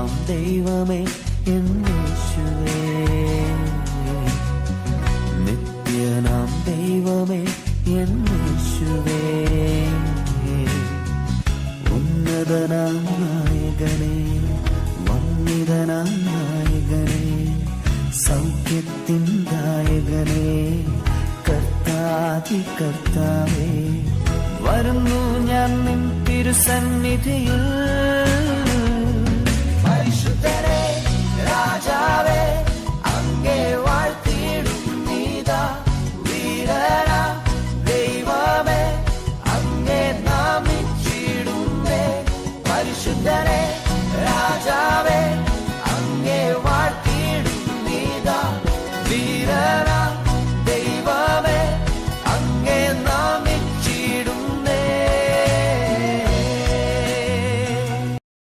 നിത്യനാം ദൈവമേ എന്നേശുവേ, നിത്യനാം ദൈവമേ എന്നേശുവേ, ഉന്നതനാം നായകനേ, വന്ദിതനാം നായകനേ, സൗഖ്യത്തിൻ ദായകനേ, കർത്താതി കർത്താവേ, വരുന്നു ഞാൻ നിൻ തിരുസന്നിധിയിൽ. പരിശുദ്ധനേ രാജാവേ, അങ്ങേ വാഴ്ത്തിയിടും നീതാ, വീരനാ ദൈവമേ, അങ്ങേ നാമിച്ചിടുന്നേ. പരിശുദ്ധനേ രാജാ